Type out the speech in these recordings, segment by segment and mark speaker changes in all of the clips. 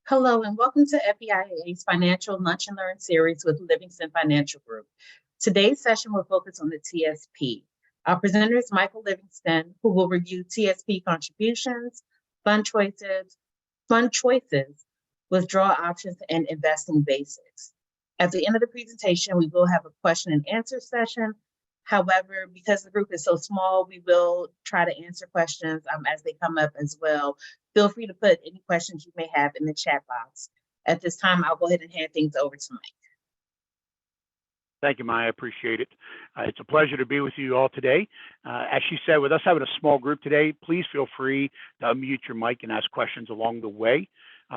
Speaker 1: Hello and welcome to FEIA's Financial Lunch and Learn series with Livingston Financial Group. Today's session will focus on the TSP. Our presenter is Michael Livingston, who will review TSP contributions, fund choices, withdrawal options, and investing basics. At the end of the presentation, we will have a question and answer session. However, because the group is so small, we will try to answer questions as they come up as well. Feel free to put any questions you may have in the chat box. At this time, I'll go ahead and hand things over to Mike.
Speaker 2: Thank you, Maya. I appreciate it. It's a pleasure to be with you all today. As she said, with us having a small group today, please feel free to unmute your mic and ask questions along the way.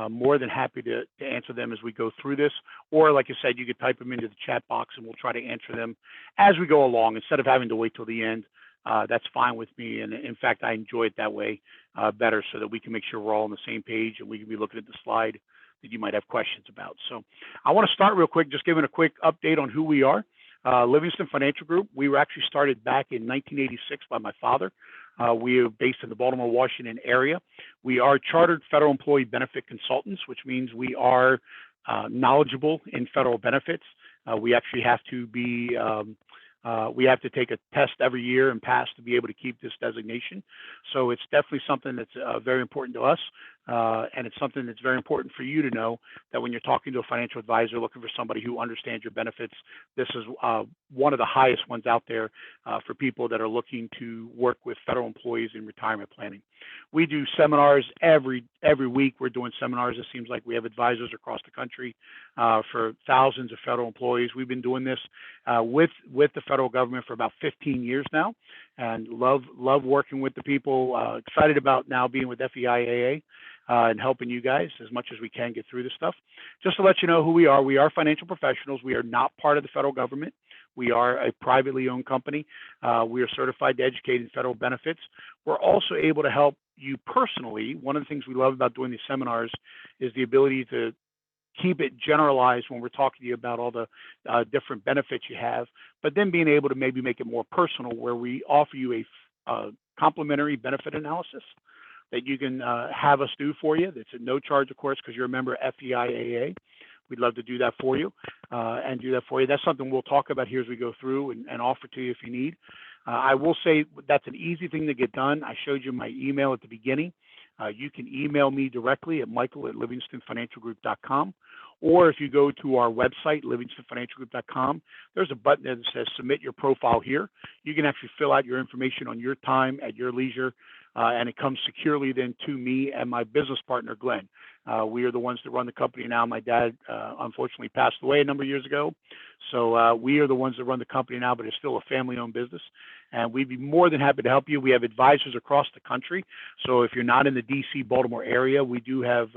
Speaker 2: More than happy to answer them as we go through this. Or like I said, you could type them into the chat box and we'll try to answer them as we go along instead of having to wait till the end. That's fine with me. And in fact, I enjoy it that way better so that we can make sure we're all on the same page and we can be looking at the slide that you might have questions about. So I want to start real quick, just giving a quick update on who we are. Livingston Financial Group, we were actually started back in 1986 by my father. We are based in the Baltimore, Washington area. We are chartered federal employee benefit consultants, which means we are knowledgeable in federal benefits. We actually have to be we have to take a test every year and pass to be able to keep this designation. So it's definitely something that's very important to us. And it's something that's very important for you to know that when you're talking to a financial advisor looking for somebody who understands your benefits, this is one of the highest ones out there for people that are looking to work with federal employees in retirement planning. We do seminars every week. We're doing seminars. It seems like we have advisors across the country for thousands of federal employees. We've been doing this with the federal government for about 15 years now, and love working with the people. Excited about now being with FEIAA. And helping you guys as much as we can get through this stuff. Just to let you know who we are financial professionals. We are not part of the federal government. We are a privately owned company. We are certified to educate in federal benefits. We're also able to help you personally. One of the things we love about doing these seminars is the ability to keep it generalized when we're talking to you about all the different benefits you have, but then being able to maybe make it more personal where we offer you a complimentary benefit analysis that you can have us do for you. It's at no charge, of course, because you're a member of FEIAA. We'd love to do that for you and do that for you. That's something we'll talk about here as we go through and offer to you if you need. I will say that's an easy thing to get done. I showed you my email at the beginning. You can email me directly at michael@livingstonfinancialgroup.com. Or if you go to our website, livingstonfinancialgroup.com, there's a button that says submit your profile here. You can actually fill out your information on your time at your leisure, and it comes securely then to me and my business partner, Glenn. We are the ones that run the company now. My dad, unfortunately, passed away a number of years ago. So we are the ones that run the company now, but it's still a family-owned business. And we'd be more than happy to help you. We have advisors across the country. So if you're not in the D.C., Baltimore area, we do have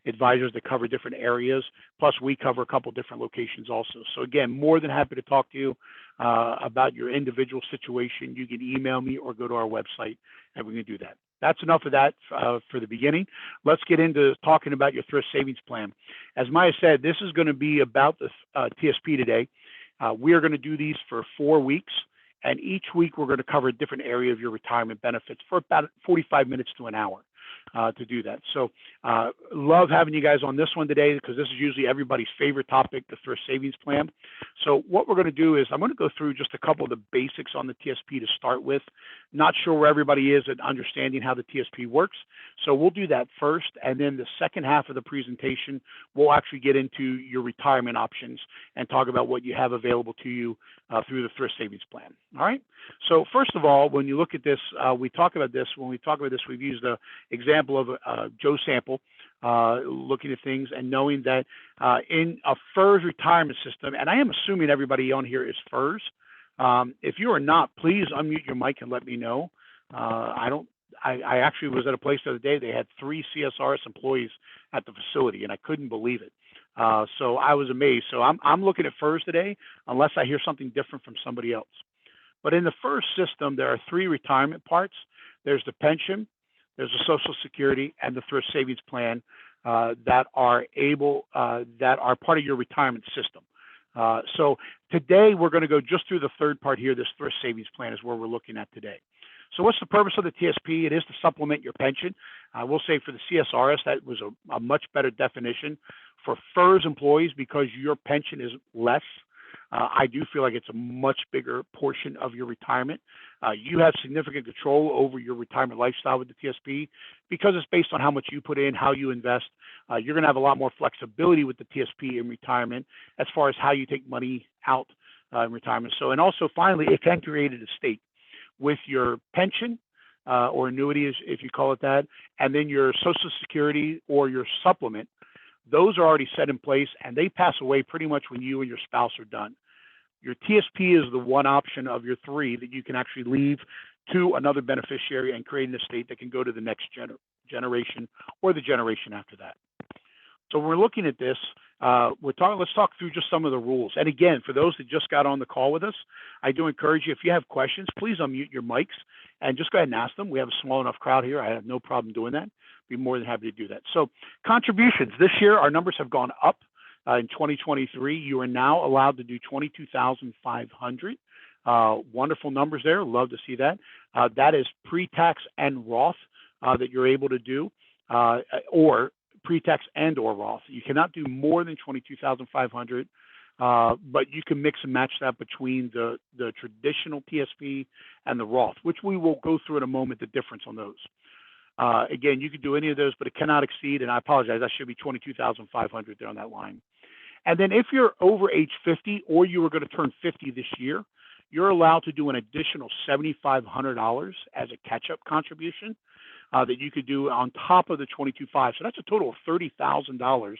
Speaker 2: advisors that cover different areas. Plus, we cover a couple different locations also. So again, more than happy to talk to you about your individual situation. You can email me or go to our website, and we can do that. That's enough of that for the beginning. Let's get into talking about your thrift savings plan. As Maya said, this is going to be about the TSP today. We are going to do these for 4 weeks, and each week we're going to cover a different area of your retirement benefits for about 45 minutes to an hour to do that. So love having you guys on this one today because this is usually everybody's favorite topic, the thrift savings plan. So what we're going to do is I'm going to go through just a couple of the basics on the TSP to start with. Not sure where everybody is at understanding how the TSP works. So we'll do that first. And then the second half of the presentation, we'll actually get into your retirement options and talk about what you have available to you through the thrift savings plan. All right. So first of all, when you look at this, we talk about this. When we talk about this, we've used the example of Joe Sample, looking at things and knowing that in a FERS retirement system, and I am assuming everybody on here is FERS. If you are not, please unmute your mic and let me know. I actually was at a place the other day. They had 3 CSRS employees at the facility, and I couldn't believe it. So I was amazed. So I'm looking at FERS today, unless I hear something different from somebody else. But in the FERS system, there are 3 retirement parts. There's the pension, there's the Social Security, and the thrift savings plan that are part of your retirement system. So today we're going to go just through the third part here. This thrift savings plan is where we're looking at today. So what's the purpose of the TSP? It is to supplement your pension. I will say for the CSRS, that was a much better definition. For FERS employees, because your pension is less, I do feel like it's a much bigger portion of your retirement. You have significant control over your retirement lifestyle with the TSP because it's based on how much you put in, how you invest. You're going to have a lot more flexibility with the TSP in retirement as far as how you take money out in retirement. So, and also finally, it can create an estate with your pension or annuity, if you call it that, and then your Social Security or your supplement. Those are already set in place, and they pass away pretty much when you and your spouse are done. Your TSP is the one option of your three that you can actually leave to another beneficiary and create an estate that can go to the next generation or the generation after that. So we're looking at this. Let's talk through just some of the rules. And again, for those that just got on the call with us, I do encourage you, if you have questions, please unmute your mics and just go ahead and ask them. We have a small enough crowd here. I have no problem doing that. Be more than happy to do that. So contributions, this year, our numbers have gone up. In 2023, you are now allowed to do 22,500. Wonderful numbers there. Love to see that. That is pre-tax and Roth that you're able to do, or pre-tax and or Roth. You cannot do more than 22,500, but you can mix and match that between the traditional TSP and the Roth, which we will go through in a moment, the difference on those. Again, you could do any of those, but it cannot exceed, and I apologize, that should be 22,500 there on that line. And then if you're over age 50 or you were going to turn 50 this year, you're allowed to do an additional $7,500 as a catch-up contribution that you could do on top of the 22,500. So that's a total of $30,000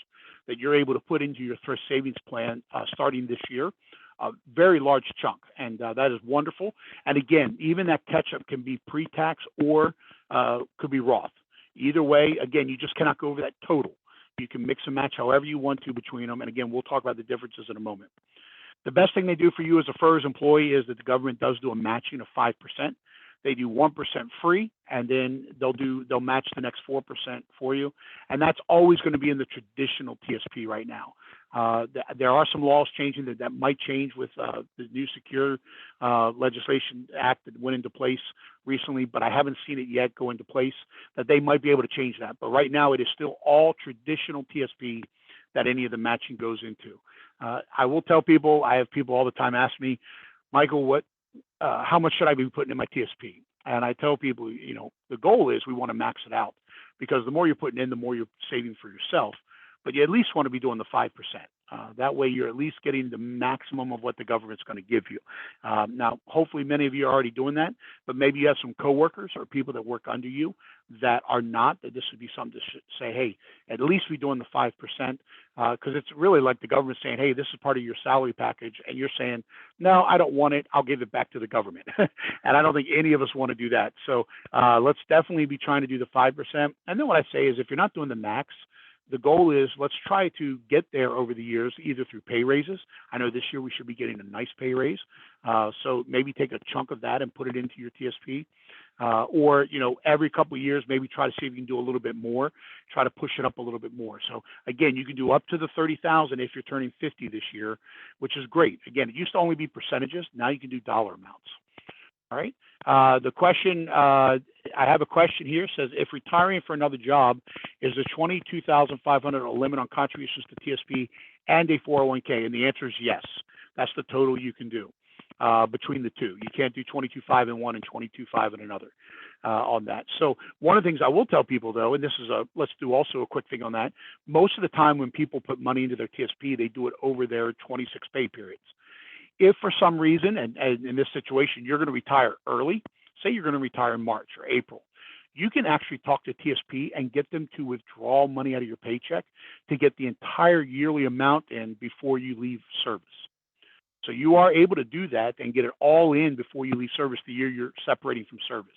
Speaker 2: that you're able to put into your thrift savings plan starting this year. A very large chunk, and that is wonderful. And again, even that catch-up can be pre-tax or could be Roth. Either way, again, you just cannot go over that total. You can mix and match however you want to between them. And again, we'll talk about the differences in a moment. The best thing they do for you as a FERS employee is that the government does do a matching of 5%. They do 1% free, and then they'll match the next 4% for you. And that's always going to be in the traditional TSP right now. There are some laws changing that might change with the new Secure Legislation Act that went into place recently, but I haven't seen it yet go into place, that they might be able to change that. But right now, it is still all traditional TSP that any of the matching goes into. I will tell people, I have people all the time ask me, Michael, how much should I be putting in my TSP? And I tell people, the goal is we want to max it out, because the more you're putting in, the more you're saving for yourself. But you at least want to be doing the 5%. That way you're at least getting the maximum of what the government's going to give you. Now, hopefully many of you are already doing that, but maybe you have some coworkers or people that work under you that are not, that this would be something to say, hey, at least we're doing the 5%, because it's really like the government saying, hey, this is part of your salary package, and you're saying, no, I don't want it, I'll give it back to the government. And I don't think any of us want to do that. So let's definitely be trying to do the 5%. And then what I say is, if you're not doing the max, the goal is, let's try to get there over the years, either through pay raises. I know this year we should be getting a nice pay raise. So maybe take a chunk of that and put it into your TSP. Or, every couple of years, maybe try to see if you can do a little bit more, try to push it up a little bit more. So again, you can do up to the 30,000 if you're turning 50 this year, which is great. Again, it used to only be percentages. Now you can do dollar amounts. All right. The question, I have a question here, says, if retiring for another job, is the 22,500 a limit on contributions to TSP and a 401k? And the answer is yes. That's the total you can do between the two. You can't do 22,500 in one and 22,500 in another on that. So one of the things I will tell people, though, and this is let's do also a quick thing on that. Most of the time when people put money into their TSP, they do it over their 26 pay periods. If for some reason, and in this situation, you're going to retire early, say you're going to retire in March or April, you can actually talk to TSP and get them to withdraw money out of your paycheck to get the entire yearly amount in before you leave service. So you are able to do that and get it all in before you leave service the year you're separating from service.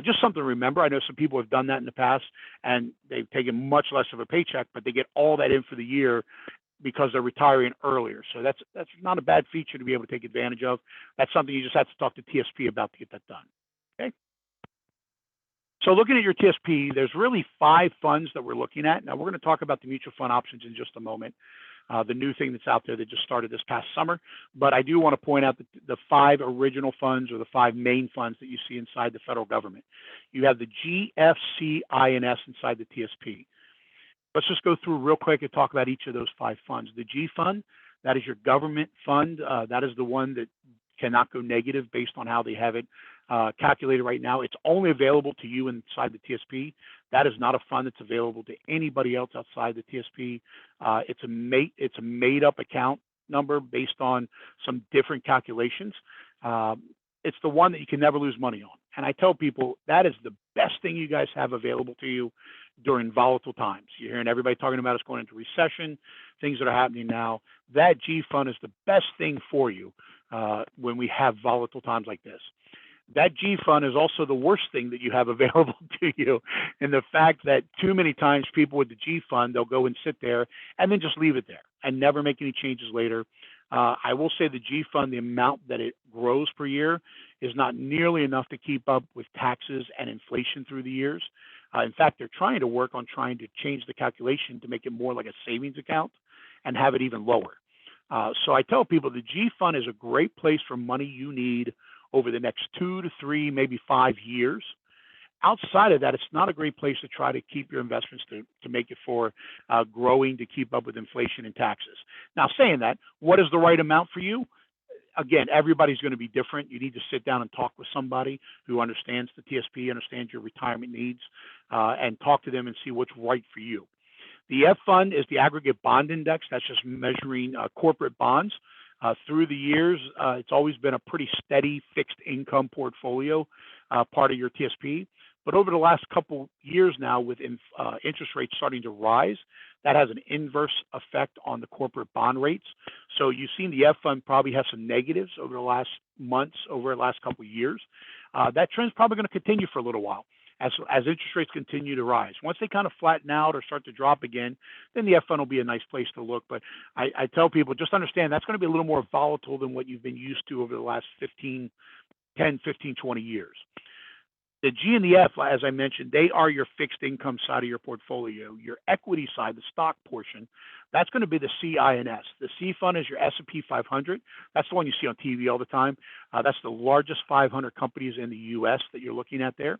Speaker 2: Just something to remember. I know some people have done that in the past, and they've taken much less of a paycheck, but they get all that in for the year because they're retiring earlier. So that's not a bad feature to be able to take advantage of. That's something you just have to talk to TSP about to get that done. Okay. So looking at your TSP, there's really 5 funds that we're looking at. Now we're going to talk about the mutual fund options in just a moment. the new thing that's out there that just started this past summer. But I do want to point out that the 5 original funds, or the 5 main funds that you see inside the federal government. You have the GFCINS inside the TSP. Let's just go through real quick and talk about each of those 5 funds. The G fund, that is your government fund. That is the one that cannot go negative based on how they have it calculated right now. It's only available to you inside the TSP. That is not a fund that's available to anybody else outside the TSP. It's a made up account number based on some different calculations. It's the one that you can never lose money on. And I tell people that is the best thing you guys have available to you during volatile times. You're hearing everybody talking about us going into recession, things that are happening now. That G fund is the best thing for you when we have volatile times like this. That G fund is also the worst thing that you have available to you, in the fact that too many times people with the G fund, they'll go and sit there and then just leave it there and never make any changes later. I will say the G fund, the amount that it grows per year is not nearly enough to keep up with taxes and inflation through the years. In fact, they're trying to work on trying to change the calculation to make it more like a savings account and have it even lower. So I tell people the G fund is a great place for money you need over the next 2 to 3, maybe 5 years. Outside of that, it's not a great place to try to keep your investments to make it for growing to keep up with inflation and taxes. Now, saying that, what is the right amount for you? Again, everybody's going to be different. You need to sit down and talk with somebody who understands the TSP, understands your retirement needs, and talk to them and see what's right for you. The F fund is the aggregate bond index. That's just measuring corporate bonds. Through the years, it's always been a pretty steady fixed income portfolio, part of your TSP. But over the last couple years now, with interest rates starting to rise, that has an inverse effect on the corporate bond rates. So you've seen the F fund probably have some negatives over the last months, over the last couple of years. That trend's probably going to continue for a little while as interest rates continue to rise. Once they kind of flatten out or start to drop again, then the F fund will be a nice place to look. But I tell people, just understand that's going to be a little more volatile than what you've been used to over the last 10, 15, 20 years. The G and the F, as I mentioned, they are your fixed income side of your portfolio. Your equity side, the stock portion, that's going to be the CINS. The C fund is your S&P 500. That's the one you see on TV all the time. That's the largest 500 companies in the U.S. that you're looking at there.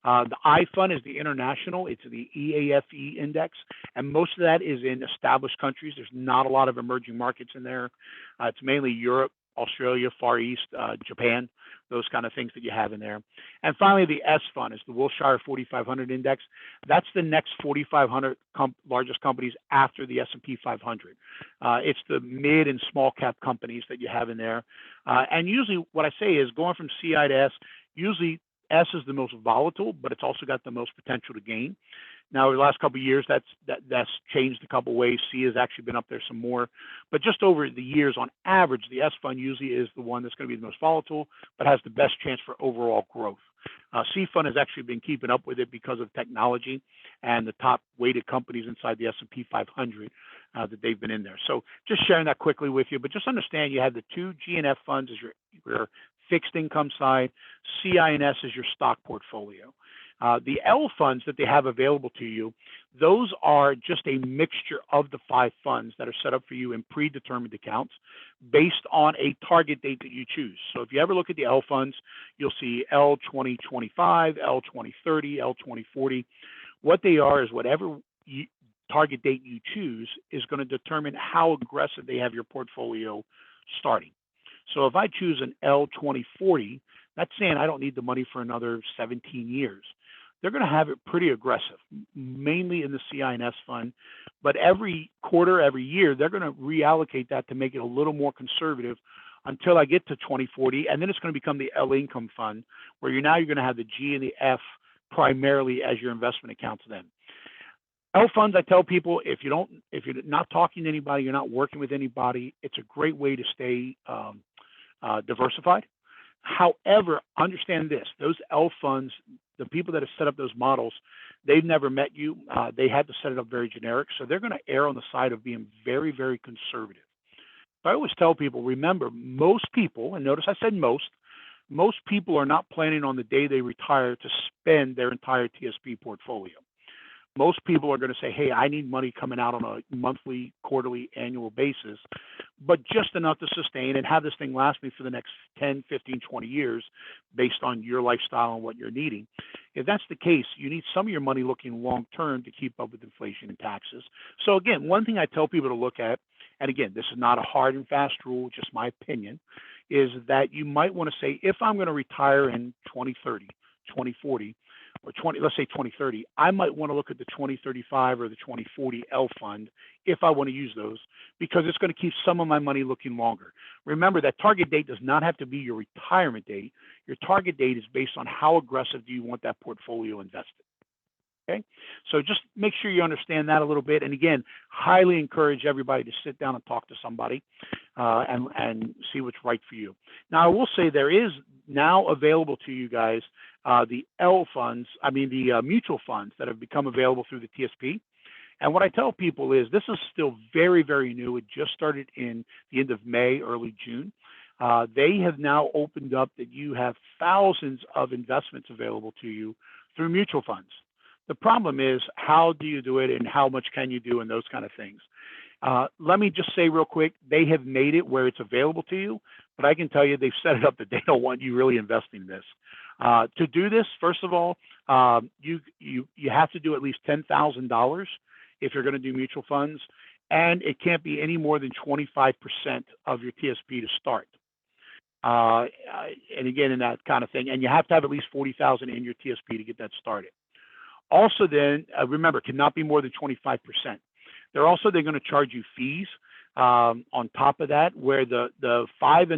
Speaker 2: The I fund is the international. It's the EAFE index, and most of that is in established countries. There's not a lot of emerging markets in there. It's mainly Europe, Australia, Far East, Japan, those kind of things that you have in there. And finally, the S fund is the Wilshire 4500 index. That's the next 4,500 largest companies after the S&P 500. It's the mid and small cap companies that you have in there. And usually what I say is, going from CI to S, usually S is the most volatile, but it's also got the most potential to gain. Now, over the last couple of years, that's changed a couple of ways. C has actually been up there some more. But just over the years, on average, the S fund usually is the one that's going to be the most volatile, but has the best chance for overall growth. C fund has actually been keeping up with it because of technology and the top weighted companies inside the S&P 500 that they've been in there. So just sharing that quickly with you. But just understand you have the 2 G and F funds as your fixed income side. CINS is your stock portfolio. The L funds that they have available to you, those are just a mixture of the 5 funds that are set up for you in predetermined accounts based on a target date that you choose. So if you ever look at the L funds, you'll see L 2025, L 2030, L 2040. What they are is whatever target date you choose is going to determine how aggressive they have your portfolio starting. So if I choose an L 2040, that's saying I don't need the money for another 17 years. They're going to have it pretty aggressive, mainly in the CINS fund. But every quarter, every year, they're going to reallocate that to make it a little more conservative until I get to 2040. And then it's going to become the L income fund, where you're going to have the G and the F primarily as your investment accounts then. L funds, I tell people, if you're not talking to anybody, you're not working with anybody, it's a great way to stay diversified. However, understand this, those L funds, the people that have set up those models, they've never met you. They had to set it up very generic. So they're going to err on the side of being very, very conservative. So I always tell people, remember, most people, and notice I said most people are not planning on the day they retire to spend their entire TSP portfolio. Most people are going to say, hey, I need money coming out on a monthly, quarterly, annual basis, but just enough to sustain and have this thing last me for the next 10, 15, 20 years based on your lifestyle and what you're needing. If that's the case, you need some of your money looking long term to keep up with inflation and taxes. So again, one thing I tell people to look at, and again, this is not a hard and fast rule, just my opinion, is that you might want to say, if I'm going to retire in 2030, 2040, or let's say 2030, I might want to look at the 2035 or the 2040 L fund if I want to use those, because it's going to keep some of my money looking longer. Remember that target date does not have to be your retirement date. Your target date is based on how aggressive do you want that portfolio invested. Okay, so just make sure you understand that a little bit. And again, highly encourage everybody to sit down and talk to somebody and see what's right for you. Now, I will say there is now available to you guys the mutual funds that have become available through the TSP. And what I tell people is this is still very, very new. It just started in the end of May, early June. They have now opened up that you have thousands of investments available to you through mutual funds. The problem is, how do you do it and how much can you do and those kind of things. Let me just say real quick, they have made it where it's available to you, but I can tell you they've set it up that they don't want you really investing in this. To do this, first of all, you have to do at least $10,000 if you're going to do mutual funds, and it can't be any more than 25% of your TSP to start. And again, in that kind of thing, and you have to have at least 40,000 in your TSP to get that started. Also, then remember, it cannot be more than 25%. They're going to charge you fees on top of that, where the five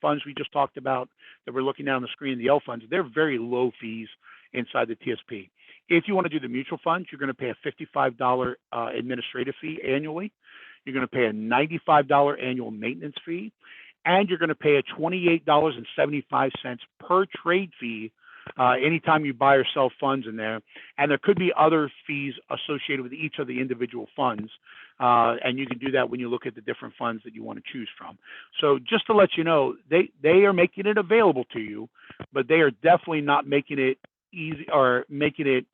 Speaker 2: funds we just talked about that we're looking at on the screen, the L funds, they're very low fees inside the TSP. If you want to do the mutual funds, you're going to pay a $55 administrative fee annually. You're going to pay a $95 annual maintenance fee, and you're going to pay a $28.75 per trade fee anytime you buy or sell funds in there. And there could be other fees associated with each of the individual funds. And you can do that when you look at the different funds that you want to choose from. So just to let you know, they are making it available to you, but they are definitely not making it easy or making it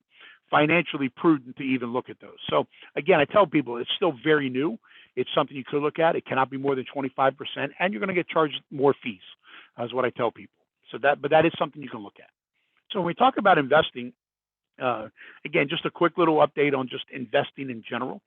Speaker 2: financially prudent to even look at those. So again, I tell people it's still very new. It's something you could look at. It cannot be more than 25%, and you're going to get charged more fees, is what I tell people. But that is something you can look at. So when we talk about investing, again, just a quick little update on just investing in general,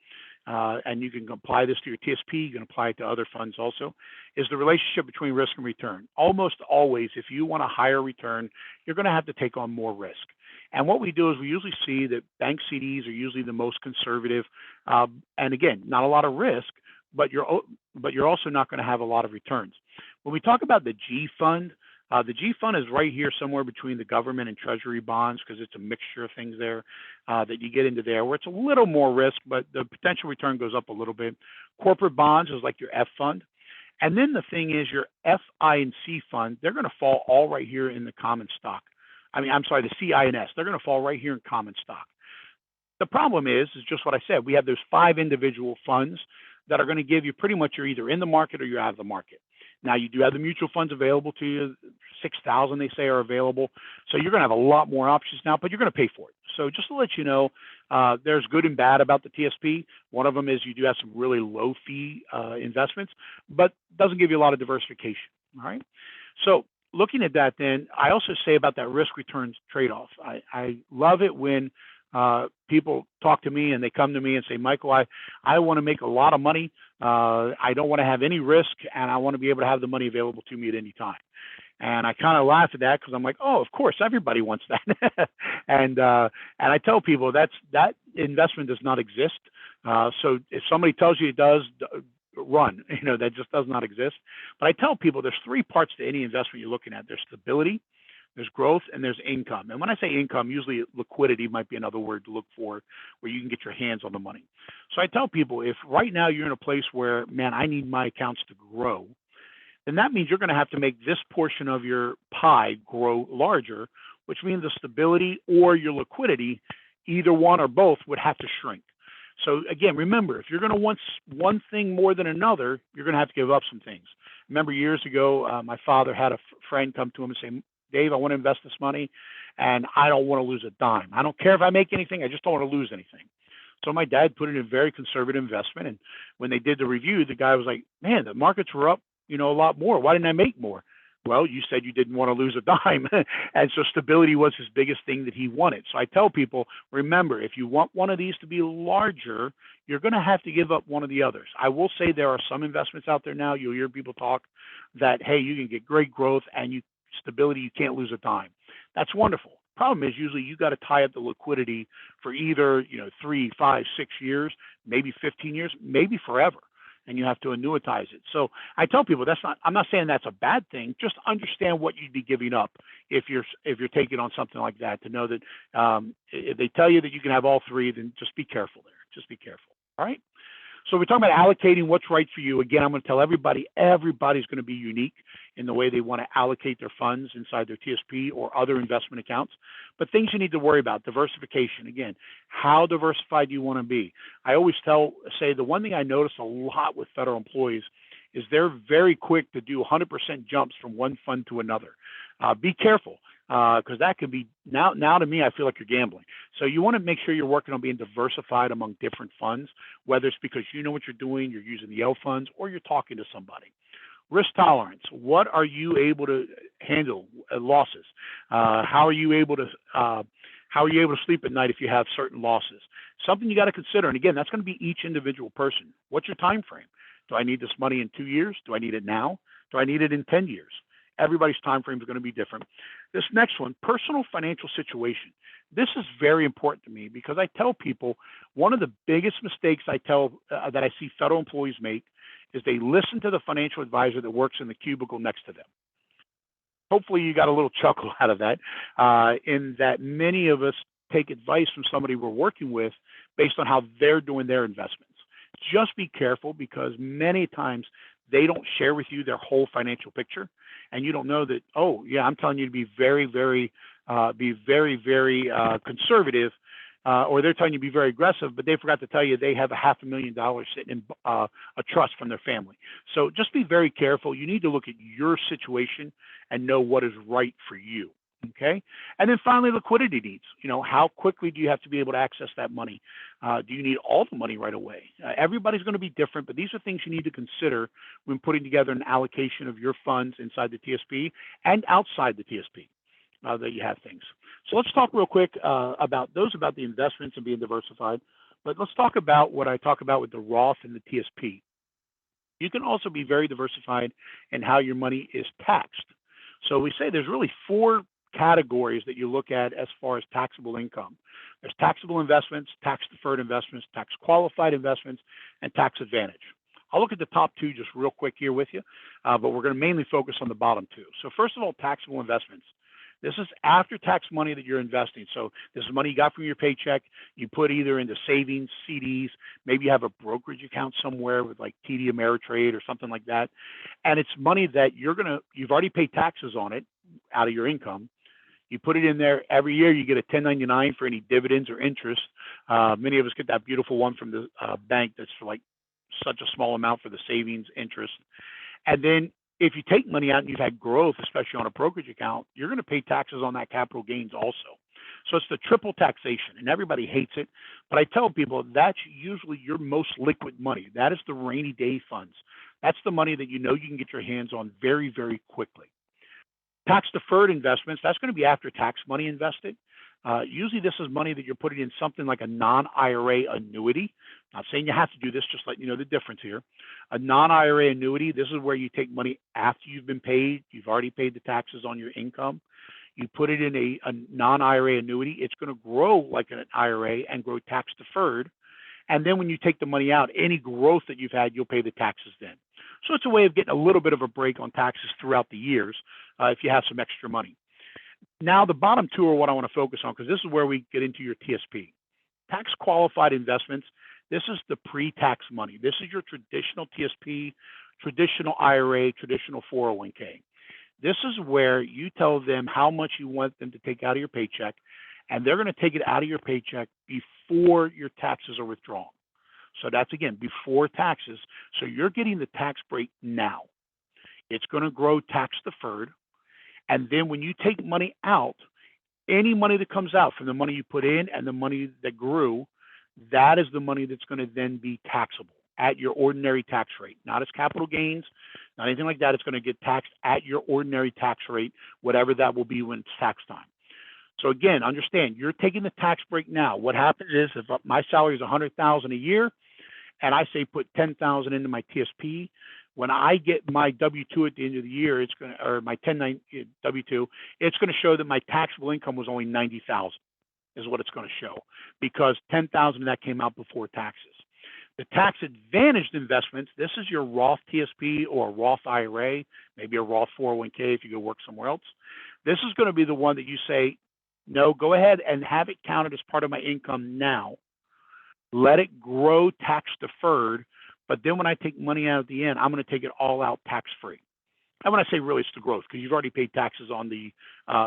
Speaker 2: and you can apply this to your TSP, you can apply it to other funds also, is the relationship between risk and return. Almost always, if you want a higher return, you're going to have to take on more risk. And what we do is we usually see that bank CDs are usually the most conservative, and again, not a lot of risk, but you're also not going to have a lot of returns. When we talk about the G fund is right here somewhere between the government and treasury bonds, because it's a mixture of things there that you get into there, where it's a little more risk, but the potential return goes up a little bit. Corporate bonds is like your F fund. And then the thing is your F, I, and C fund, they're going to fall all right here in the common stock. The C, I, and S. They're going to fall right here in common stock. The problem is just what I said. We have those 5 individual funds that are going to give you pretty much you're either in the market or you're out of the market. Now, you do have the mutual funds available to you. 6,000, they say, are available. So you're going to have a lot more options now, but you're going to pay for it. So just to let you know, there's good and bad about the TSP. One of them is you do have some really low fee investments, but doesn't give you a lot of diversification. All right. So looking at that, then I also say about that risk returns trade-off. I love it when people talk to me and they come to me and say, Michael, I want to make a lot of money. I don't want to have any risk, and I want to be able to have the money available to me at any time. And I kind of laugh at that because I'm like, oh, of course, everybody wants that. and I tell people that investment does not exist. So if somebody tells you it does, run. That just does not exist. But I tell people there's 3 parts to any investment you're looking at. There's stability, there's growth, and there's income. And when I say income, usually liquidity might be another word to look for, where you can get your hands on the money. So I tell people, if right now you're in a place where, man, I need my accounts to grow, then that means you're going to have to make this portion of your pie grow larger, which means the stability or your liquidity, either one or both, would have to shrink. So again, remember, if you're going to want one thing more than another, you're going to have to give up some things. Remember years ago, my father had a friend come to him and say, Dave, I want to invest this money and I don't want to lose a dime. I don't care if I make anything. I just don't want to lose anything. So my dad put it in a very conservative investment. And when they did the review, the guy was like, man, the markets were up, a lot more. Why didn't I make more? Well, you said you didn't want to lose a dime. And so stability was his biggest thing that he wanted. So I tell people, remember, if you want one of these to be larger, you're going to have to give up one of the others. I will say there are some investments out there now. You'll hear people talk that, hey, you can get great growth and stability, you can't lose a dime. That's wonderful. Problem is usually you got to tie up the liquidity for either 3, 5, 6 years, maybe 15 years, maybe forever, and you have to annuitize it. So I tell people I'm not saying that's a bad thing. Just understand what you'd be giving up if you're taking on something like that. To know that if they tell you that you can have all three, then just be careful there. Just be careful. All right. So we're talking about allocating what's right for you. Again, I'm going to tell everybody's going to be unique in the way they want to allocate their funds inside their TSP or other investment accounts. But things you need to worry about, diversification. Again, how diversified do you want to be? I always say the one thing I notice a lot with federal employees is they're very quick to do 100% jumps from one fund to another. Be careful. Because that could be now to me, I feel like you're gambling. So you want to make sure you're working on being diversified among different funds, whether it's because you know what you're doing, you're using the L funds, or you're talking to somebody. Risk tolerance. What are you able to handle losses? How are you able to sleep at night if you have certain losses? Something you got to consider. And again, that's going to be each individual person. What's your time frame? Do I need this money in 2 years? Do I need it now? Do I need it in 10 years? Everybody's time frame is going to be different. This next one, personal financial situation. This is very important to me because I tell people one of the biggest mistakes that I see federal employees make is they listen to the financial advisor that works in the cubicle next to them. Hopefully you got a little chuckle out of that, in that many of us take advice from somebody we're working with based on how they're doing their investments. Just be careful because many times they don't share with you their whole financial picture, and you don't know that. Oh, yeah, I'm telling you to be very, very conservative, or they're telling you to be very aggressive, but they forgot to tell you they have $500,000 sitting in a trust from their family. So just be very careful. You need to look at your situation and know what is right for you. Okay. And then finally, liquidity needs. How quickly do you have to be able to access that money? Do you need all the money right away? Everybody's going to be different, but these are things you need to consider when putting together an allocation of your funds inside the TSP and outside the TSP, that you have things. So let's talk real quick about the investments and being diversified. But let's talk about what I talk about with the Roth and the TSP. You can also be very diversified in how your money is taxed. So we say there's really 4 categories that you look at as far as taxable income. There's taxable investments, tax deferred investments, tax qualified investments, and tax advantage. I'll look at the top 2 just real quick here with you, but we're going to mainly focus on the bottom 2. So first of all, taxable investments. This is after-tax money that you're investing. So this is money you got from your paycheck. You put either into savings, CDs, maybe you have a brokerage account somewhere with like TD Ameritrade or something like that. And it's money that you've already paid taxes on it out of your income. You put it in there every year. You get a 1099 for any dividends or interest. Many of us get that beautiful one from the bank that's for like such a small amount for the savings interest. And then if you take money out and you've had growth, especially on a brokerage account, you're going to pay taxes on that capital gains also. So it's the triple taxation, and everybody hates it. But I tell people that's usually your most liquid money. That is the rainy day funds. That's the money that you can get your hands on very, very quickly. Tax deferred investments, that's going to be after tax money invested. Usually this is money that you're putting in something like a non-IRA annuity. Not saying you have to do this, just let you know the difference here. A non-IRA annuity, this is where you take money after you've been paid. You've already paid the taxes on your income. You put it in a non-IRA annuity. It's going to grow like an IRA and grow tax deferred. And then when you take the money out, any growth that you've had, you'll pay the taxes then. So it's a way of getting a little bit of a break on taxes throughout the years if you have some extra money. Now, the bottom 2 are what I want to focus on because this is where we get into your TSP. Tax qualified investments, this is the pre-tax money. This is your traditional TSP, traditional IRA, traditional 401k. This is where you tell them how much you want them to take out of your paycheck, and they're going to take it out of your paycheck before your taxes are withdrawn. So that's, again, before taxes. So you're getting the tax break now. It's going to grow tax deferred. And then when you take money out, any money that comes out from the money you put in and the money that grew, that is the money that's going to then be taxable at your ordinary tax rate, not as capital gains, not anything like that. It's going to get taxed at your ordinary tax rate, whatever that will be when it's tax time. So again, understand, you're taking the tax break now. What happens is, if my salary is $100,000 a year, and I say put $10,000 into my TSP, when I get my W-2 at the end of the year, it's going to, or my 1090 W-2, it's going to show that my taxable income was only $90,000, is what it's going to show, because $10,000 of that came out before taxes. The tax advantaged investments, this is your Roth TSP or a Roth IRA, maybe a Roth 401k if you go work somewhere else. This is going to be the one that you say, no, go ahead and have it counted as part of my income now. Let it grow tax deferred, but then when I take money out at the end, I'm going to take it all out tax free. And when I say really, it's the growth, because you've already paid taxes on the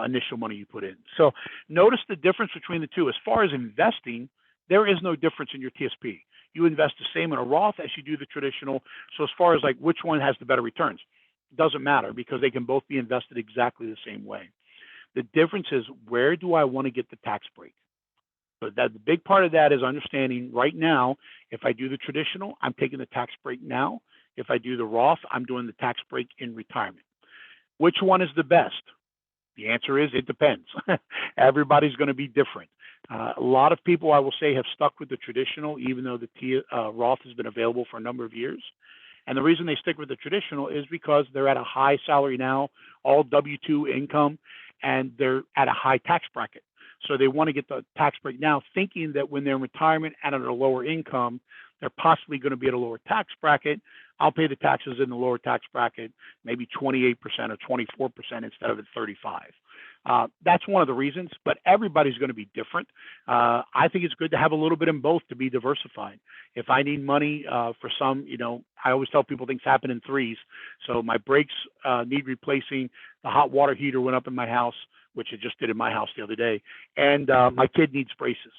Speaker 2: initial money you put in. So notice the difference between the two. As far as investing, there is no difference in your TSP. You invest the same in a Roth as you do the traditional. So as far as like which one has the better returns, it doesn't matter, because they can both be invested exactly the same way. The difference is, where do I want to get the tax break? So that the big part of that is understanding right now, if I do the traditional, I'm taking the tax break now. If I do the Roth, I'm doing the tax break in retirement. Which one is the best? The answer is it depends. Everybody's going to be different. A lot of people, I will say, have stuck with the traditional, even though the Roth has been available for a number of years. And the reason they stick with the traditional is because they're at a high salary now, all W-2 income, and they're at a high tax bracket. So they want to get the tax break now, thinking that when they're in retirement and at a lower income, they're possibly going to be at a lower tax bracket. I'll pay the taxes in the lower tax bracket, maybe 28% or 24% instead of at 35%. That's one of the reasons, but everybody's going to be different. I think it's good to have a little bit in both to be diversified. If I need money for some, I always tell people things happen in threes. So my brakes need replacing. The hot water heater went up in my house, which it just did in my house the other day, and my kid needs braces.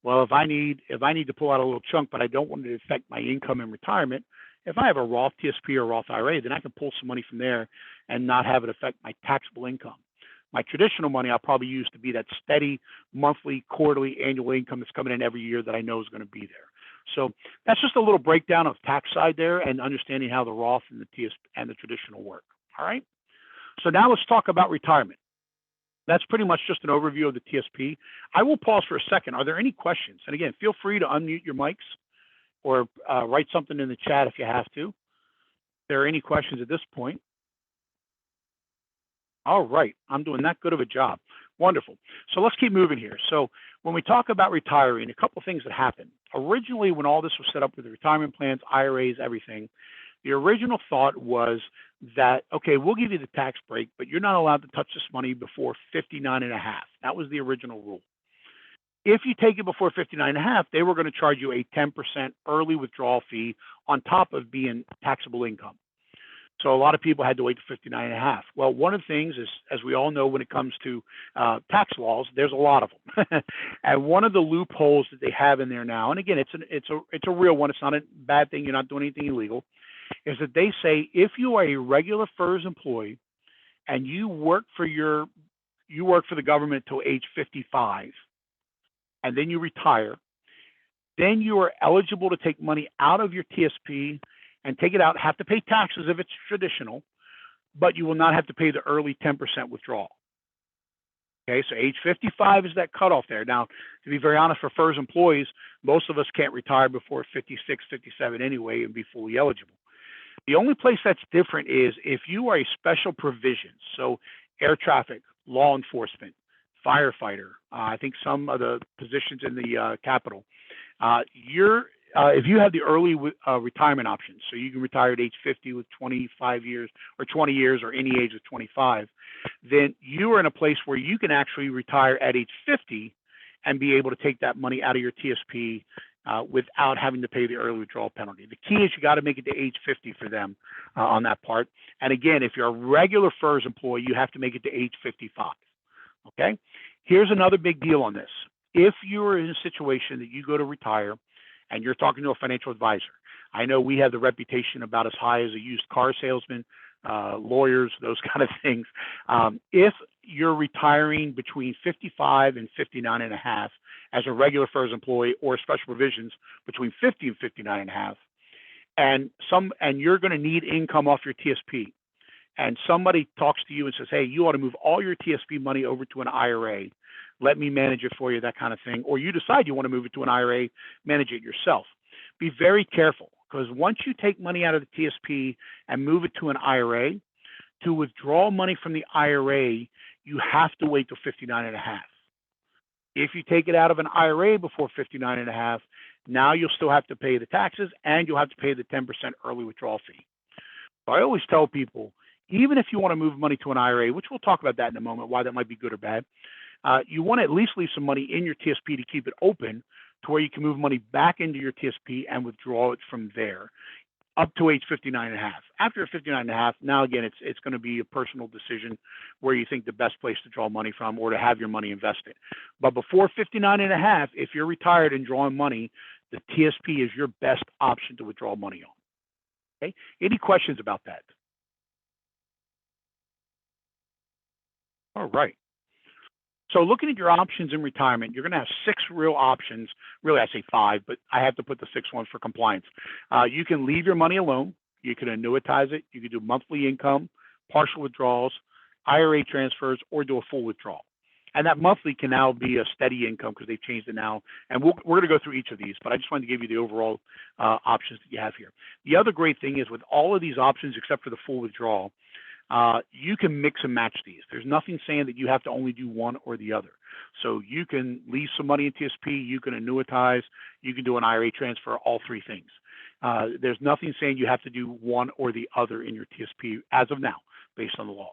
Speaker 2: Well, if I need to pull out a little chunk, but I don't want it to affect my income in retirement, if I have a Roth TSP or Roth IRA, then I can pull some money from there and not have it affect my taxable income. My traditional money I'll probably use to be that steady monthly, quarterly, annual income that's coming in every year that I know is going to be there. So that's just a little breakdown of tax side there and understanding how the Roth and the TSP and the traditional work. All right. So now let's talk about retirement. That's pretty much just an overview of the TSP. I will pause for a second. Are there any questions? And again, feel free to unmute your mics or write something in the chat if you have to. If there are any questions at this point. All right, I'm doing that good of a job. Wonderful. So let's keep moving here. So when we talk about retiring, a couple things that happened. Originally, when all this was set up with the retirement plans, IRAs, everything, the original thought was that, okay, we'll give you the tax break, but you're not allowed to touch this money before 59 and a half. That was the original rule. If you take it before 59 and a half, they were going to charge you a 10% early withdrawal fee on top of being taxable income. So a lot of people had to wait to 59 and a half. Well, one of the things is, as we all know, when it comes to tax laws, there's a lot of them. And one of the loopholes that they have in there now, and again, it's a real one. It's not a bad thing. You're not doing anything illegal. Is that they say if you are a regular FERS employee and you work for the government till age 55, and then you retire, then you are eligible to take money out of your TSP and take it out, have to pay taxes if it's traditional, but you will not have to pay the early 10% withdrawal. Okay, so age 55 is that cutoff there. Now, to be very honest, for FERS employees, most of us can't retire before 56, 57 anyway and be fully eligible. The only place that's different is if you are a special provision, so air traffic, law enforcement, firefighter, I think some of the positions in the Capitol, if you have the early retirement options, so you can retire at age 50 with 25 years or 20 years or any age of 25, then you are in a place where you can actually retire at age 50 and be able to take that money out of your TSP without having to pay the early withdrawal penalty. The key is you got to make it to age 50 for them on that part. And again, if you're a regular FERS employee, you have to make it to age 55. Okay? Here's another big deal on this. If you're in a situation that you go to retire and you're talking to a financial advisor, I know we have the reputation about as high as a used car salesman. lawyers, those kind of things. If you're retiring between 55 and 59 and a half as a regular FERS employee, or special provisions between 50 and 59 and a half, and you're going to need income off your TSP, and somebody talks to you and says, hey, you ought to move all your TSP money over to an IRA, let me manage it for you, that kind of thing, or you decide you want to move it to an IRA, manage it yourself. Be very careful, because once you take money out of the TSP and move it to an IRA, to withdraw money from the IRA, you have to wait till 59 and a half. If you take it out of an IRA before 59 and a half, now you'll still have to pay the taxes and you'll have to pay the 10% early withdrawal fee. So I always tell people, even if you want to move money to an IRA, which we'll talk about that in a moment, why that might be good or bad, you want to at least leave some money in your TSP to keep it open to where you can move money back into your TSP and withdraw it from there up to age 59 and a half. After 59 and a half, now again, it's going to be a personal decision where you think the best place to draw money from or to have your money invested. But before 59 and a half, if you're retired and drawing money, the TSP is your best option to withdraw money on. Okay? Any questions about that? All right. So looking at your options in retirement, you're going to have 6 real options. Really, I say 5, but I have to put the 6th one for compliance. You can leave your money alone. You can annuitize it. You can do monthly income, partial withdrawals, IRA transfers, or do a full withdrawal. And that monthly can now be a steady income because they've changed it now. And we're going to go through each of these, but I just wanted to give you the overall options that you have here. The other great thing is with all of these options, except for the full withdrawal, you can mix and match these. There's nothing saying that you have to only do one or the other. So you can leave some money in TSP, you can annuitize, you can do an IRA transfer, all 3 things. There's nothing saying you have to do one or the other in your TSP as of now, based on the laws.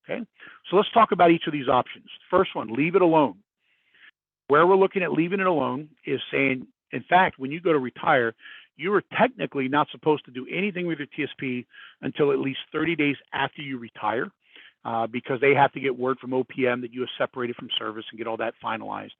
Speaker 2: Okay, so let's talk about each of these options. First one, leave it alone. Where we're looking at leaving it alone is saying, in fact, when you go to retire, you are technically not supposed to do anything with your TSP until at least 30 days after you retire, because they have to get word from OPM that you have separated from service and get all that finalized.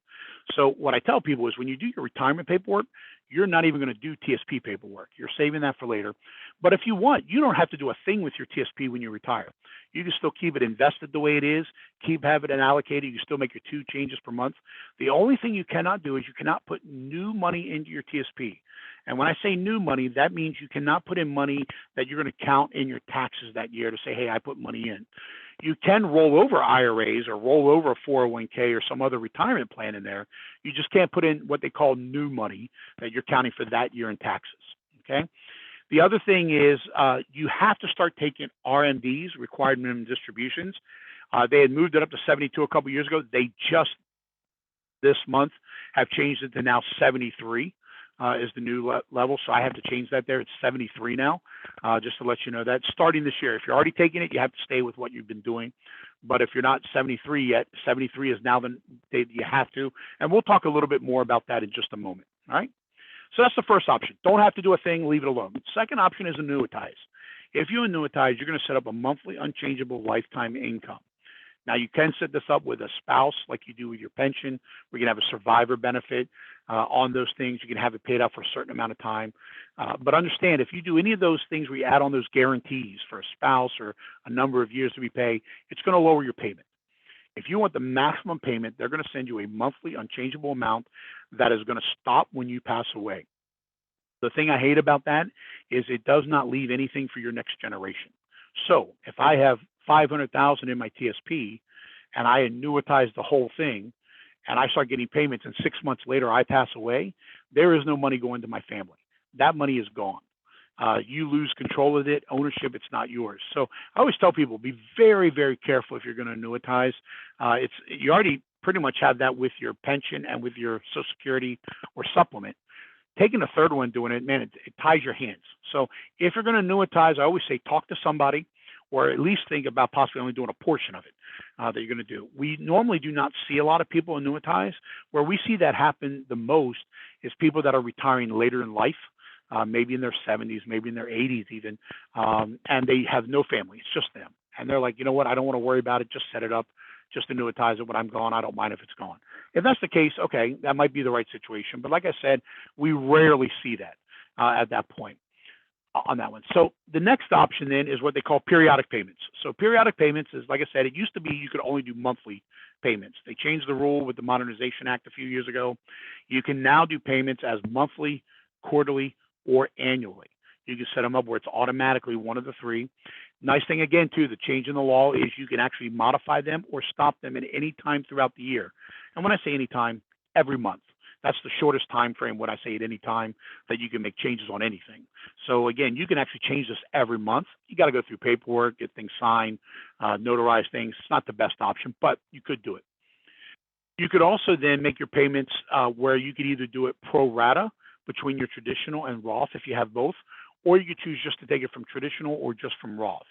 Speaker 2: So what I tell people is when you do your retirement paperwork, you're not even going to do TSP paperwork. You're saving that for later. But if you want, you don't have to do a thing with your TSP when you retire. You can still keep it invested the way it is, keep having it allocated. You can still make your 2 changes per month. The only thing you cannot do is you cannot put new money into your TSP. And when I say new money, that means you cannot put in money that you're going to count in your taxes that year to say, hey, I put money in. You can roll over IRAs or roll over a 401k or some other retirement plan in there. You just can't put in what they call new money that you're counting for that year in taxes, okay? The other thing is you have to start taking RMDs, required minimum distributions. They had moved it up to 72 a couple years ago. They just this month have changed it to now 73 is the new level. So I have to change that there. It's 73 now, just to let you know that. Starting this year, if you're already taking it, you have to stay with what you've been doing. But if you're not 73 yet, 73 is now the date you have to. And we'll talk a little bit more about that in just a moment, all right? So that's the first option. Don't have to do a thing, leave it alone. Second option is annuitize. If you annuitize, you're going to set up a monthly unchangeable lifetime income. Now, you can set this up with a spouse like you do with your pension. We can have a survivor benefit on those things. You can have it paid out for a certain amount of time. But understand, if you do any of those things where you add on those guarantees for a spouse or a number of years to be paid, it's going to lower your payment. If you want the maximum payment, they're going to send you a monthly unchangeable amount that is going to stop when you pass away. The thing I hate about that is it does not leave anything for your next generation. So if I have $500,000 in my TSP and I annuitize the whole thing and I start getting payments and 6 months later I pass away, there is no money going to my family. That money is gone. You lose control of it, ownership, it's not yours. So I always tell people, be very, very careful if you're going to annuitize. You already pretty much have that with your pension and with your Social Security or supplement. Taking a third one, doing it, man, it ties your hands. So if you're going to annuitize, I always say talk to somebody or at least think about possibly only doing a portion of it that you're going to do. We normally do not see a lot of people annuitize. Where we see that happen the most is people that are retiring later in life, maybe in their 70s, maybe in their 80s even, and they have no family. It's just them. And they're like, you know what, I don't want to worry about it. Just set it up. Just annuitize it when I'm gone. I don't mind if it's gone. If that's the case, okay, that might be the right situation. But like I said, we rarely see that at that point. on that one. So the next option then is what they call periodic payments. So periodic payments is, like I said, it used to be you could only do monthly payments. They changed the rule with the Modernization Act a few years ago. You can now do payments as monthly, quarterly, or annually. You can set them up where it's automatically one of the three. Nice thing again too, the change in the law is you can actually modify them or stop them at any time throughout the year. And when I say any time, every month. That's the shortest time frame when I say at any time that you can make changes on anything. So again, you can actually change this every month. You got to go through paperwork, get things signed, notarize things. It's not the best option, but you could do it. You could also then make your payments where you could either do it pro rata between your traditional and Roth if you have both, or you could choose just to take it from traditional or just from Roth.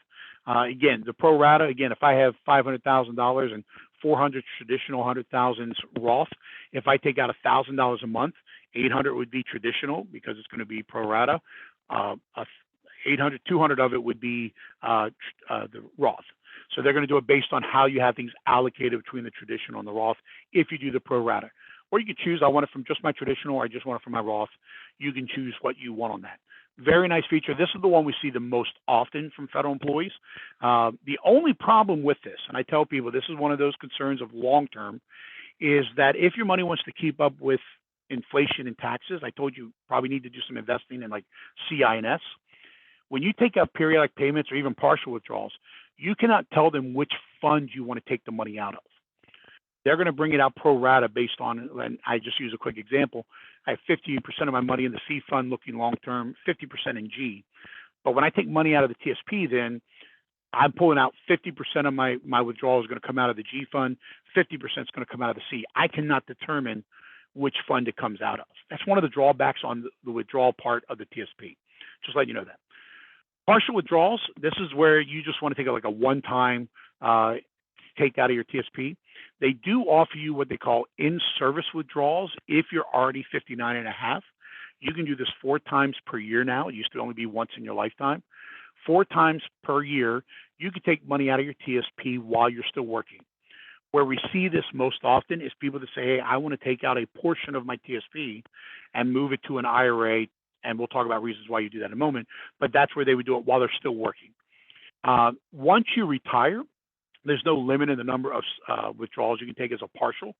Speaker 2: Again, the pro rata, again, if I have $500,000 and 400 traditional, 100,000 Roth, if I take out $1,000 a month, 800 would be traditional because it's going to be pro rata. 200 of it would be the Roth. So they're going to do it based on how you have things allocated between the traditional and the Roth if you do the pro rata. Or you could choose, I want it from just my traditional, or I just want it from my Roth. You can choose what you want on that. Very nice feature. This is the one we see the most often from federal employees. The only problem with this, and I tell people this is one of those concerns of long-term, is that if your money wants to keep up with inflation and taxes, I told you probably need to do some investing in like CINS. When you take out periodic payments or even partial withdrawals, you cannot tell them which fund you want to take the money out of. They're going to bring it out pro rata based on, and I just use a quick example. I have 50% of my money in the C fund looking long term, 50% in G. But when I take money out of the TSP, then I'm pulling out 50% of my withdrawal is going to come out of the G fund, 50% is going to come out of the C. I cannot determine which fund it comes out of. That's one of the drawbacks on the withdrawal part of the TSP. Just let you know that. Partial withdrawals, this is where you just want to take like a one-time take out of your TSP. They do offer you what they call in-service withdrawals if you're already 59 and a half. You can do this 4 times per year now. It used to only be once in your lifetime. 4 times per year, you can take money out of your TSP while you're still working. Where we see this most often is people that say, hey, I want to take out a portion of my TSP and move it to an IRA, and we'll talk about reasons why you do that in a moment, but that's where they would do it while they're still working. Once you retire, there's no limit in the number of withdrawals you can take as a partial.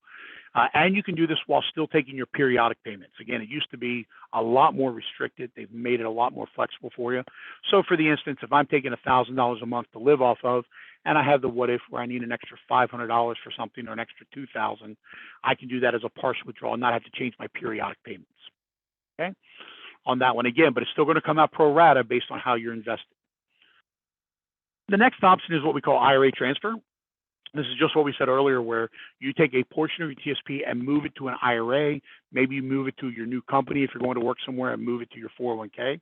Speaker 2: And you can do this while still taking your periodic payments. Again, it used to be a lot more restricted. They've made it a lot more flexible for you. So for the instance, if I'm taking $1,000 a month to live off of, and I have the what if where I need an extra $500 for something or an extra $2,000, I can do that as a partial withdrawal and not have to change my periodic payments. Okay, on that one again, but it's still going to come out pro rata based on how you're invested. The next option is what we call IRA transfer. This is just what we said earlier, where you take a portion of your TSP and move it to an IRA. Maybe you move it to your new company if you're going to work somewhere and move it to your 401k.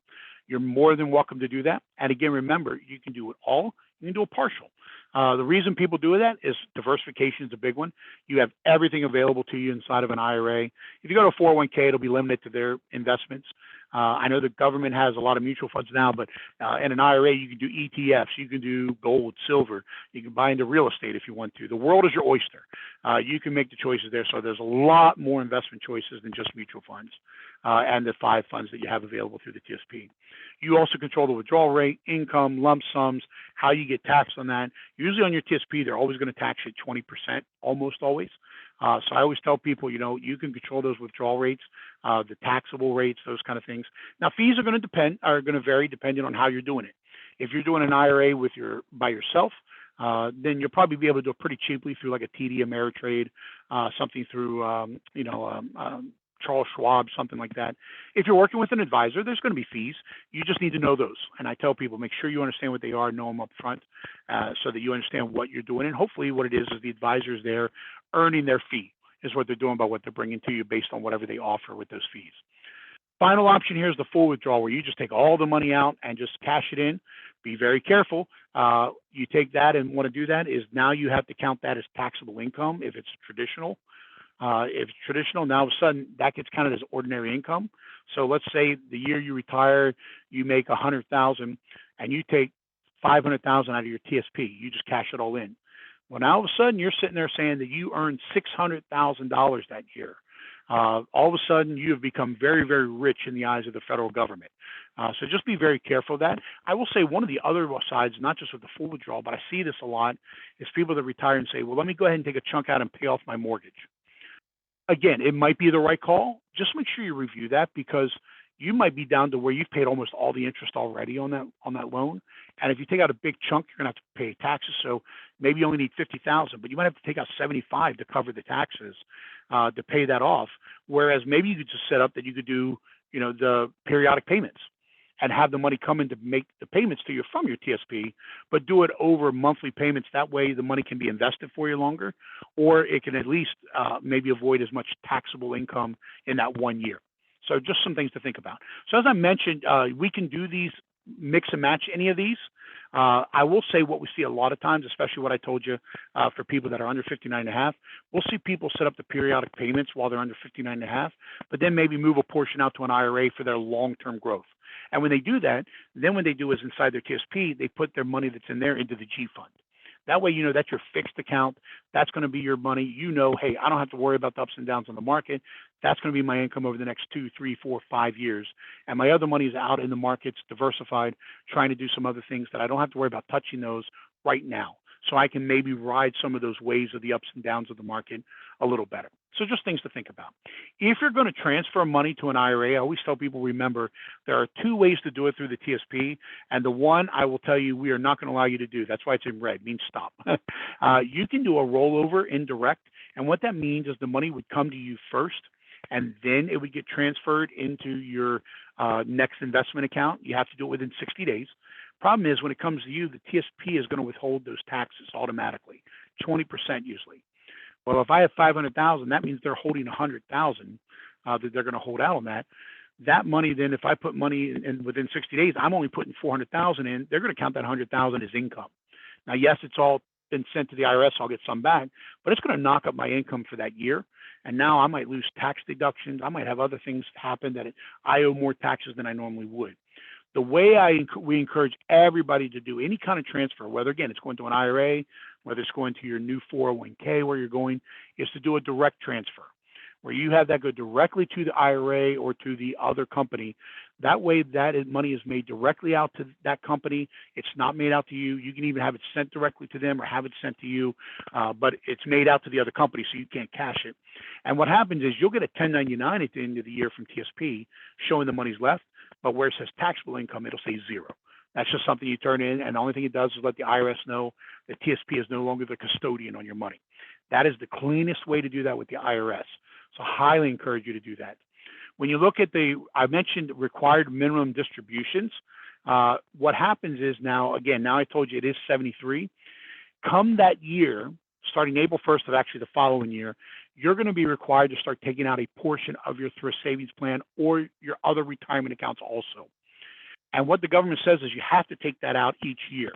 Speaker 2: You're more than welcome to do that. And again, remember, you can do it all. You can do a partial. The reason people do that is diversification is a big one. You have everything available to you inside of an IRA. If you go to a 401k, it'll be limited to their investments. I know the government has a lot of mutual funds now, but in an IRA, you can do ETFs, you can do gold, silver, you can buy into real estate if you want to. The world is your oyster. You can make the choices there. So there's a lot more investment choices than just mutual funds and the 5 funds that you have available through the TSP. You also control the withdrawal rate, income, lump sums, how you get taxed on that. Usually on your TSP, they're always going to tax you at 20%, almost always. So I always tell people, you can control those withdrawal rates, the taxable rates, those kind of things. Now, fees are going to vary depending on how you're doing it. If you're doing an IRA by yourself, then you'll probably be able to do it pretty cheaply through like a TD Ameritrade, something through, Charles Schwab, something like that. If you're working with an advisor, there's going to be fees. You just need to know those. And I tell people, make sure you understand what they are, know them up front, so that you understand what you're doing. And hopefully what it is the advisor is there earning their fee is what they're doing by what they're bringing to you based on whatever they offer with those fees. Final option here is the full withdrawal, where you just take all the money out and just cash it in. Be very careful. You take that and want to do that is now you have to count that as taxable income if it's traditional. If it's traditional, now all of a sudden that gets counted as ordinary income. So let's say the year you retire, you make $100,000 and you take $500,000 out of your TSP. You just cash it all in. Well, now all of a sudden you're sitting there saying that you earned $600,000 that year. All of a sudden you have become very, very rich in the eyes of the federal government. So just be very careful of that. I will say one of the other sides, not just with the full withdrawal, but I see this a lot, is people that retire and say, well, let me go ahead and take a chunk out and pay off my mortgage. Again, it might be the right call. Just make sure you review that, because you might be down to where you've paid almost all the interest already on that loan. And if you take out a big chunk, you're gonna have to pay taxes. So maybe you only need 50,000, but you might have to take out 75 to cover the taxes to pay that off. Whereas maybe you could just set up that you could do, the periodic payments and have the money come in to make the payments to you from your TSP, but do it over monthly payments. That way the money can be invested for you longer, or it can at least maybe avoid as much taxable income in that 1 year. So just some things to think about. So as I mentioned, we can do these, mix and match any of these. I will say what we see a lot of times, especially what I told you for people that are under 59.5, we'll see people set up the periodic payments while they're under 59.5, but then maybe move a portion out to an IRA for their long-term growth. And when they do that, then what they do is inside their TSP, they put their money that's in there into the G fund. That way, that's your fixed account. That's going to be your money. Hey, I don't have to worry about the ups and downs on the market. That's going to be my income over the next 2, 3, 4, 5 years. And my other money is out in the markets, diversified, trying to do some other things that I don't have to worry about touching those right now. So I can maybe ride some of those waves of the ups and downs of the market a little better. So just things to think about. If you're going to transfer money to an IRA, I always tell people, remember, there are 2 ways to do it through the TSP. And the one I will tell you, we are not going to allow you to do. That's why it's in red, means stop. You can do a rollover indirect. And what that means is the money would come to you first, and then it would get transferred into your next investment account. You have to do it within 60 days. Problem is, when it comes to you, the TSP is going to withhold those taxes automatically, 20% usually. Well, if I have 500,000, that means they're holding 100,000 that they're going to hold out on that. That money, then, if I put money in within 60 days, I'm only putting 400,000 in. They're going to count that 100,000 as income. Now, yes, it's all been sent to the IRS. I'll get some back, but it's going to knock up my income for that year. And now I might lose tax deductions. I might have other things happen that I owe more taxes than I normally would. The way we encourage everybody to do any kind of transfer, whether, again, it's going to an IRA, whether it's going to your new 401k, where you're going, is to do a direct transfer, where you have that go directly to the IRA or to the other company. That way, money is made directly out to that company. It's not made out to you. You can even have it sent directly to them or have it sent to you, but it's made out to the other company, so you can't cash it. And what happens is you'll get a 1099 at the end of the year from TSP showing the money's left, but where it says taxable income, it'll say 0. That's just something you turn in, and the only thing it does is let the IRS know that TSP is no longer the custodian on your money. That is the cleanest way to do that with the IRS. So highly encourage you to do that. When you look at I mentioned required minimum distributions. What happens is now I told you it is 73. Come that year, starting April 1st of actually the following year, you're going to be required to start taking out a portion of your thrift savings plan or your other retirement accounts also. And what the government says is you have to take that out each year.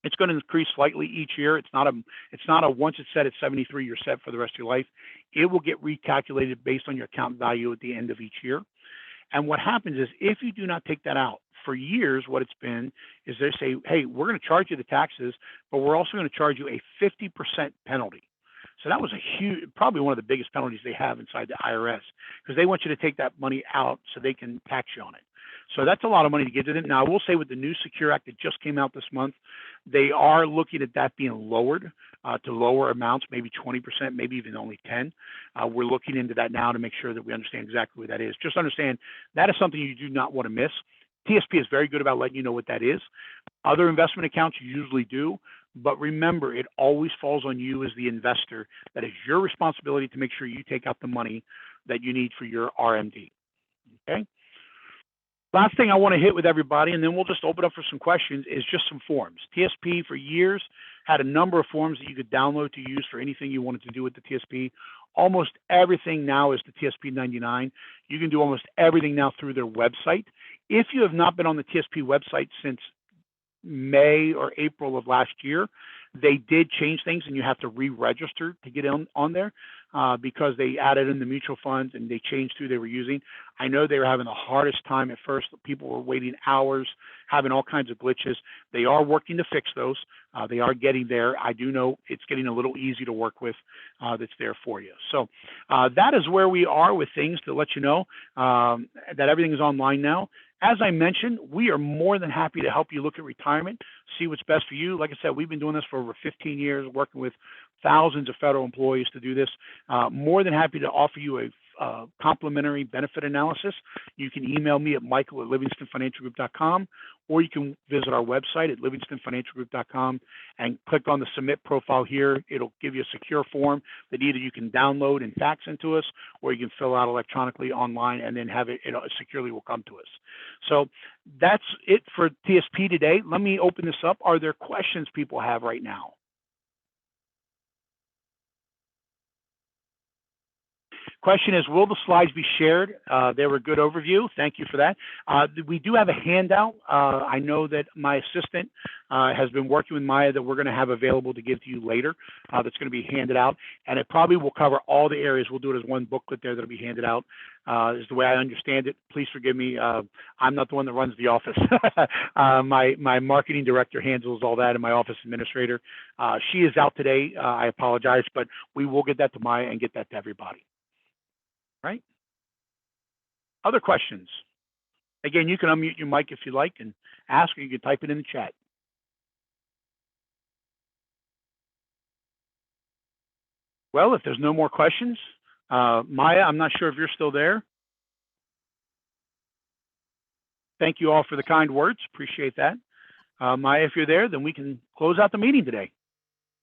Speaker 2: It's going to increase slightly each year. It's not a once it's set at 73, you're set for the rest of your life. It will get recalculated based on your account value at the end of each year. And what happens is if you do not take that out, for years, what it's been is they say, hey, we're going to charge you the taxes, but we're also going to charge you a 50% penalty. So that was probably one of the biggest penalties they have inside the IRS, because they want you to take that money out so they can tax you on it. So that's a lot of money to give to them. Now, I will say with the new Secure Act that just came out this month, they are looking at that being lowered to lower amounts, maybe 20%, maybe even only 10. We're looking into that now to make sure that we understand exactly what that is. Just understand that is something you do not want to miss. TSP is very good about letting you know what that is. Other investment accounts usually do, but remember, it always falls on you as the investor. That is your responsibility to make sure you take out the money that you need for your RMD. Okay? Last thing I want to hit with everybody, and then we'll just open up for some questions, is just some forms. TSP for years had a number of forms that you could download to use for anything you wanted to do with the TSP. Almost everything now is the TSP 99. You can do almost everything now through their website. If you have not been on the TSP website since May or April of last year, they did change things, and you have to re-register to get on there because they added in the mutual funds and they changed who they were using. I know they were having the hardest time at first. People were waiting hours, having all kinds of glitches. They are working to fix those. They are getting there. I do know it's getting a little easy to work with that's there for you. So that is where we are with things, to let you know that everything is online now. As I mentioned, we are more than happy to help you look at retirement, see what's best for you. Like I said, we've been doing this for over 15 years, working with thousands of federal employees to do this. More than happy to offer you a complimentary benefit analysis. You can email me at michael@livingstonfinancialgroup.com, or you can visit our website at livingstonfinancialgroup.com and click on the submit profile here. It'll give you a secure form that either you can download and fax into us, or you can fill out electronically online and then have it securely will come to us. So that's it for TSP today. Let me open this up. Are there questions people have right now? Question is, will the slides be shared? They were a good overview. Thank you for that. We do have a handout. I know that my assistant has been working with Maya that we're going to have available to give to you later. That's going to be handed out, and it probably will cover all the areas. We'll do it as one booklet there that'll be handed out. Is the way I understand it. Please forgive me. I'm not the one that runs the office. My marketing director handles all that, and my office administrator. She is out today. I apologize, but we will get that to Maya and get that to everybody. Right? Other questions? Again, you can unmute your mic if you like and ask, or you can type it in the chat. Well, if there's no more questions, Maya, I'm not sure if you're still there. Thank you all for the kind words. Appreciate that. Maya, if you're there, then we can close out the meeting today.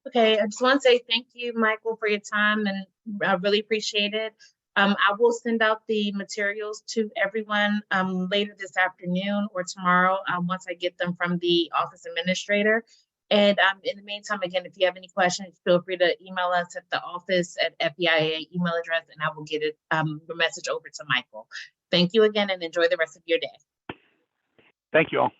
Speaker 1: Okay, I just want to say thank you, Michael, for your time, and I really appreciate it. I will send out the materials to everyone later this afternoon or tomorrow once I get them from the office administrator. And in the meantime, again, if you have any questions, feel free to email us at the office at FEIA email address, and I will get it the message over to Michael. Thank you again, and enjoy the rest of your day.
Speaker 2: Thank you all.